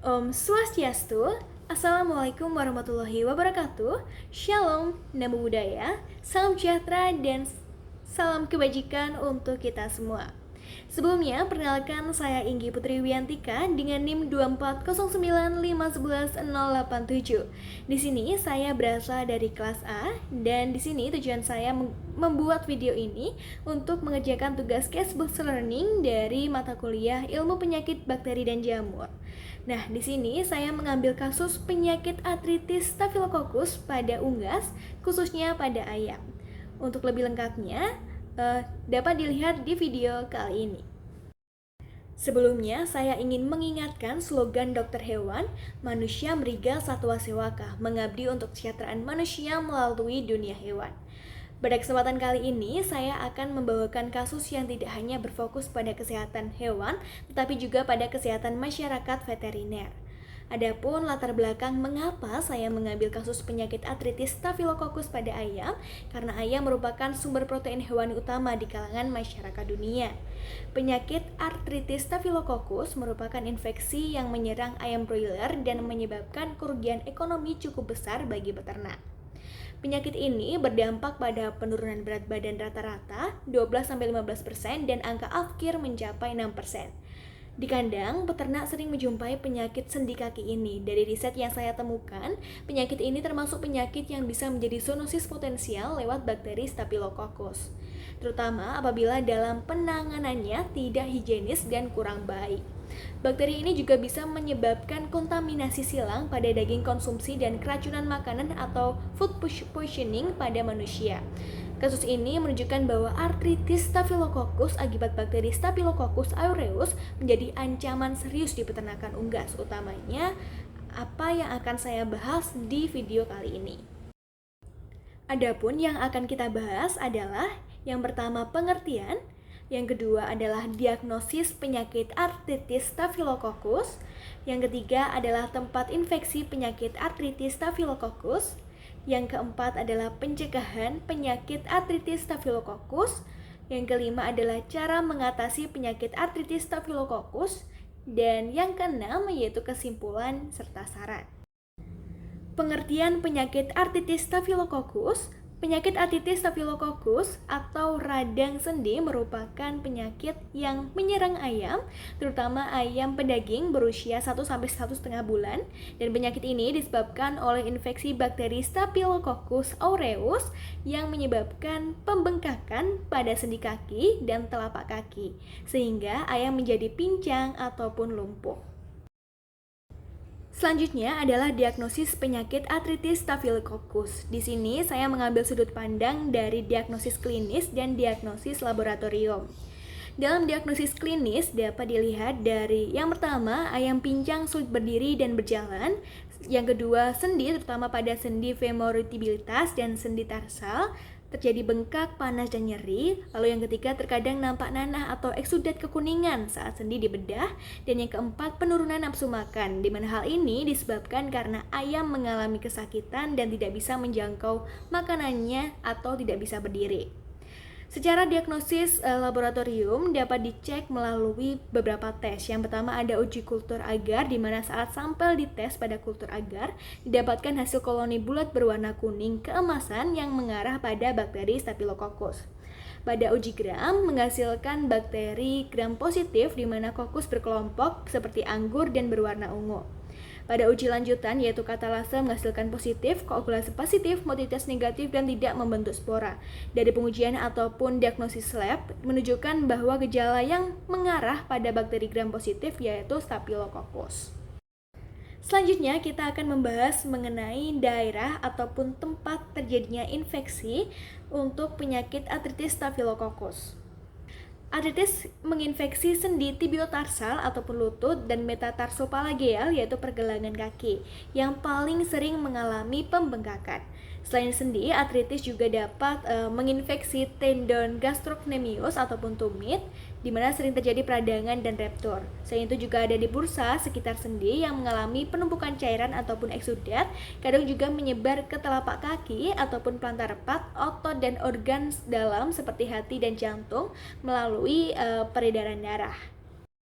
Om Swastiastu, Assalamualaikum warahmatullahi wabarakatuh, Shalom, Namo Buddhaya, Salam sejahtera dan salam kebajikan untuk kita semua. Sebelumnya, perkenalkan saya Inggi Putri Wiantika dengan NIM 24095111087. Di sini saya berasal dari kelas A dan di sini tujuan saya membuat video ini untuk mengerjakan tugas casebook learning dari mata kuliah Ilmu Penyakit Bakteri dan Jamur. Nah, di sini saya mengambil kasus penyakit artritis Staphylococcus pada unggas, khususnya pada ayam. Untuk lebih lengkapnya, dapat dilihat di video kali ini. Sebelumnya, saya ingin mengingatkan slogan dokter hewan, manusia meriga satwa sewaka, mengabdi untuk kesejahteraan manusia melalui dunia hewan. Pada kesempatan kali ini, saya akan membawakan kasus yang tidak hanya berfokus pada kesehatan hewan, tetapi juga pada kesehatan masyarakat veteriner. Adapun latar belakang mengapa saya mengambil kasus penyakit artritis Staphylococcus pada ayam, karena ayam merupakan sumber protein hewani utama di kalangan masyarakat dunia. Penyakit artritis Staphylococcus merupakan infeksi yang menyerang ayam broiler dan menyebabkan kerugian ekonomi cukup besar bagi peternak. Penyakit ini berdampak pada penurunan berat badan rata-rata 12-15% dan angka afkir mencapai 6%. Di kandang, peternak sering menjumpai penyakit sendi kaki ini. Dari riset yang saya temukan, penyakit ini termasuk penyakit yang bisa menjadi zoonosis potensial lewat bakteri Staphylococcus, terutama apabila dalam penanganannya tidak higienis dan kurang baik. Bakteri ini juga bisa menyebabkan kontaminasi silang pada daging konsumsi dan keracunan makanan atau food poisoning pada manusia. Kasus ini menunjukkan bahwa artritis Staphylococcus akibat bakteri Staphylococcus aureus menjadi ancaman serius di peternakan unggas, utamanya apa yang akan saya bahas di video kali ini. Adapun yang akan kita bahas adalah yang pertama pengertian, yang kedua adalah diagnosis penyakit artritis Staphylococcus, yang ketiga adalah tempat infeksi penyakit artritis Staphylococcus, yang keempat adalah pencegahan penyakit artritis Staphylococcus, yang kelima adalah cara mengatasi penyakit artritis Staphylococcus, dan yang keenam yaitu kesimpulan serta saran. Pengertian penyakit artritis Staphylococcus. Penyakit artritis Staphylococcus atau radang sendi merupakan penyakit yang menyerang ayam, terutama ayam pedaging berusia 1-1,5 bulan, dan penyakit ini disebabkan oleh infeksi bakteri Staphylococcus aureus yang menyebabkan pembengkakan pada sendi kaki dan telapak kaki, sehingga ayam menjadi pincang ataupun lumpuh. Selanjutnya adalah diagnosis penyakit artritis Staphylococcus. Di sini saya mengambil sudut pandang dari diagnosis klinis dan diagnosis laboratorium. Dalam diagnosis klinis dapat dilihat dari yang pertama, ayam pincang sulit berdiri dan berjalan. Yang kedua, sendi terutama pada sendi femorotibialitas dan sendi tarsal terjadi bengkak, panas, dan nyeri. Lalu yang ketiga, terkadang nampak nanah atau eksudat kekuningan saat sendi dibedah. Dan yang keempat, penurunan nafsu makan, di mana hal ini disebabkan karena ayam mengalami kesakitan dan tidak bisa menjangkau makanannya atau tidak bisa berdiri. Secara diagnosis laboratorium dapat dicek melalui beberapa tes. Yang pertama ada uji kultur agar, di mana saat sampel dites pada kultur agar didapatkan hasil koloni bulat berwarna kuning keemasan yang mengarah pada bakteri Staphylococcus. Pada uji gram menghasilkan bakteri gram positif, di mana kokus berkelompok seperti anggur dan berwarna ungu. Pada uji lanjutan yaitu katalase menghasilkan positif, koagulasi positif, motivitas negatif, dan tidak membentuk spora. Dari pengujian ataupun diagnosis lab menunjukkan bahwa gejala yang mengarah pada bakteri gram positif yaitu Staphylococcus. Selanjutnya kita akan membahas mengenai daerah ataupun tempat terjadinya infeksi untuk penyakit artritis Staphylococcus. Artritis menginfeksi sendi tibiotarsal ataupun lutut dan metatarsophalangeal yaitu pergelangan kaki yang paling sering mengalami pembengkakan. Selain sendi, artritis juga dapat menginfeksi tendon gastrocnemius ataupun tumit, di mana sering terjadi peradangan dan ruptur. Selain itu juga ada di bursa sekitar sendi yang mengalami penumpukan cairan ataupun eksudat, kadang juga menyebar ke telapak kaki ataupun pelantar repat, otot dan organ dalam seperti hati dan jantung melalui peredaran darah.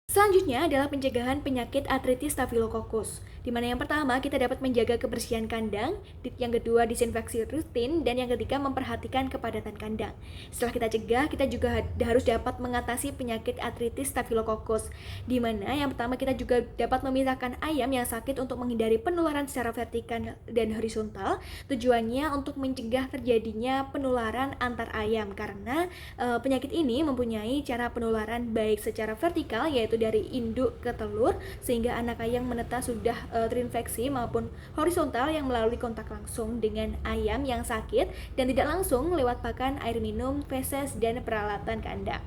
Selanjutnya adalah pencegahan penyakit artritis Staphylococcus, di mana yang pertama kita dapat menjaga kebersihan kandang, yang kedua disinfeksi rutin, dan yang ketiga memperhatikan kepadatan kandang. Setelah kita cegah, kita juga harus dapat mengatasi penyakit artritis Staphylococcus, di mana yang pertama kita juga dapat memisahkan ayam yang sakit untuk menghindari penularan secara vertikal dan horizontal. Tujuannya untuk mencegah terjadinya penularan antar ayam, karena penyakit ini mempunyai cara penularan baik secara vertikal, yaitu dari induk ke telur sehingga anak ayam menetas sudah terinfeksi, maupun horizontal yang melalui kontak langsung dengan ayam yang sakit dan tidak langsung lewat pakan, air minum, feses, dan peralatan kandang.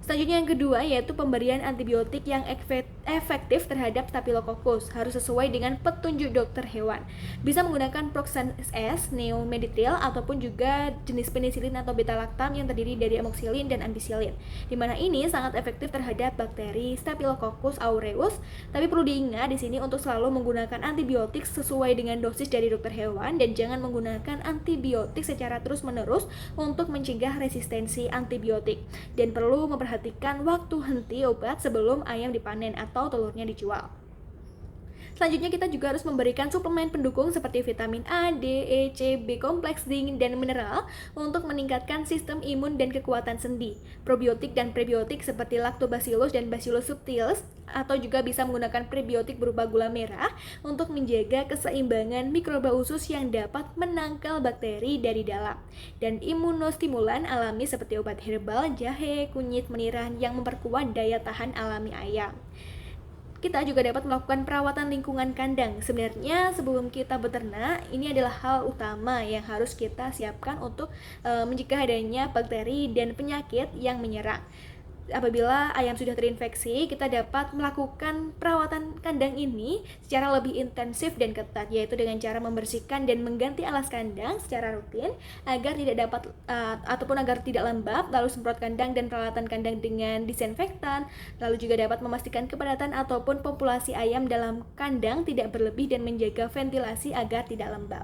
Selanjutnya yang kedua yaitu pemberian antibiotik yang efektif terhadap Staphylococcus, harus sesuai dengan petunjuk dokter hewan. Bisa menggunakan Proxan S, Neomeditril, ataupun juga jenis penisilin atau beta-lactam yang terdiri dari amoxicillin dan ampicillin. Di mana ini sangat efektif terhadap bakteri Staphylococcus aureus. Tapi perlu diingat di sini untuk selalu menggunakan antibiotik sesuai dengan dosis dari dokter hewan dan jangan menggunakan antibiotik secara terus-menerus untuk mencegah resistensi antibiotik. Dan perlu memperhatikan waktu henti obat sebelum ayam dipanen atau telurnya dijual. Selanjutnya kita juga harus memberikan suplemen pendukung seperti vitamin A, D, E, C, B kompleks, zinc, dan mineral untuk meningkatkan sistem imun dan kekuatan sendi. Probiotik dan prebiotik seperti Lactobacillus dan Bacillus subtilis, atau juga bisa menggunakan prebiotik berupa gula merah untuk menjaga keseimbangan mikroba usus yang dapat menangkal bakteri dari dalam. Dan imunostimulan alami seperti obat herbal, jahe, kunyit, meniran yang memperkuat daya tahan alami ayam. Kita juga dapat melakukan perawatan lingkungan kandang. Sebenarnya sebelum kita beternak, ini adalah hal utama yang harus kita siapkan untuk mencegah adanya bakteri dan penyakit yang menyerang. Apabila ayam sudah terinfeksi, kita dapat melakukan perawatan kandang ini secara lebih intensif dan ketat, yaitu dengan cara membersihkan dan mengganti alas kandang secara rutin agar tidak lembab, lalu semprot kandang dan peralatan kandang dengan disinfektan, lalu juga dapat memastikan kepadatan ataupun populasi ayam dalam kandang tidak berlebih dan menjaga ventilasi agar tidak lembab.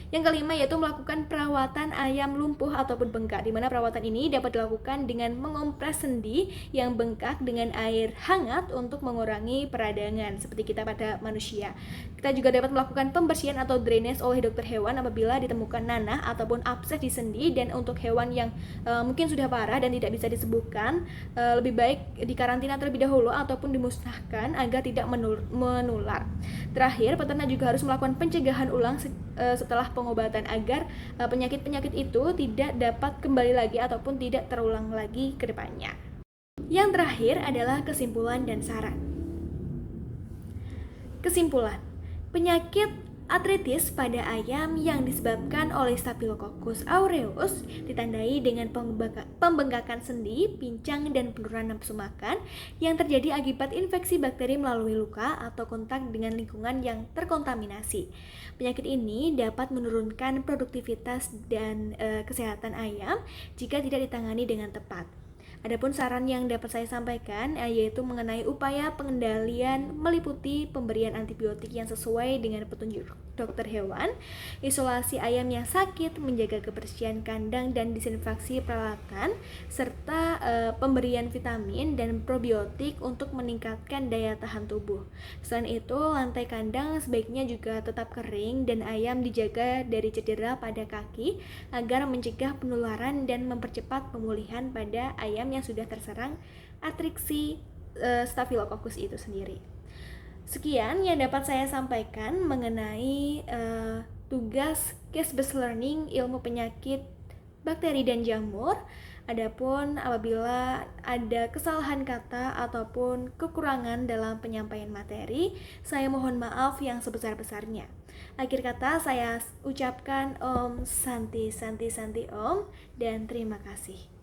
Yang kelima yaitu melakukan perawatan ayam lumpuh ataupun bengkak, di mana perawatan ini dapat dilakukan dengan mengompres sendi yang bengkak dengan air hangat untuk mengurangi peradangan seperti kita pada manusia. Kita juga dapat melakukan pembersihan atau drainase oleh dokter hewan apabila ditemukan nanah ataupun abses di sendi, dan untuk hewan yang mungkin sudah parah dan tidak bisa disembuhkan, lebih baik dikarantina terlebih dahulu ataupun dimusnahkan agar tidak menular. Terakhir, peternak juga harus melakukan pencegahan ulang setelah pengobatan agar penyakit-penyakit itu tidak dapat kembali lagi ataupun tidak terulang lagi ke depannya. Yang terakhir adalah kesimpulan dan saran. Kesimpulan, penyakit artritis pada ayam yang disebabkan oleh Staphylococcus aureus ditandai dengan pembengkakan sendi, pincang, dan penurunan nafsu makan yang terjadi akibat infeksi bakteri melalui luka atau kontak dengan lingkungan yang terkontaminasi. Penyakit ini dapat menurunkan produktivitas dan kesehatan ayam jika tidak ditangani dengan tepat. Adapun saran yang dapat saya sampaikan yaitu mengenai upaya pengendalian meliputi pemberian antibiotik yang sesuai dengan petunjuk dokter hewan, isolasi ayam yang sakit, menjaga kebersihan kandang dan disinfeksi peralatan, serta pemberian vitamin dan probiotik untuk meningkatkan daya tahan tubuh. Selain itu, lantai kandang sebaiknya juga tetap kering dan ayam dijaga dari cedera pada kaki agar mencegah penularan dan mempercepat pemulihan pada ayam yang sudah terserang atriksi Staphylococcus itu sendiri. Sekian yang dapat saya sampaikan mengenai tugas case-based learning ilmu penyakit bakteri dan jamur. Adapun apabila ada kesalahan kata ataupun kekurangan dalam penyampaian materi, saya mohon maaf yang sebesar-besarnya. Akhir kata saya ucapkan Om Santi Santi Santi Om, dan terima kasih.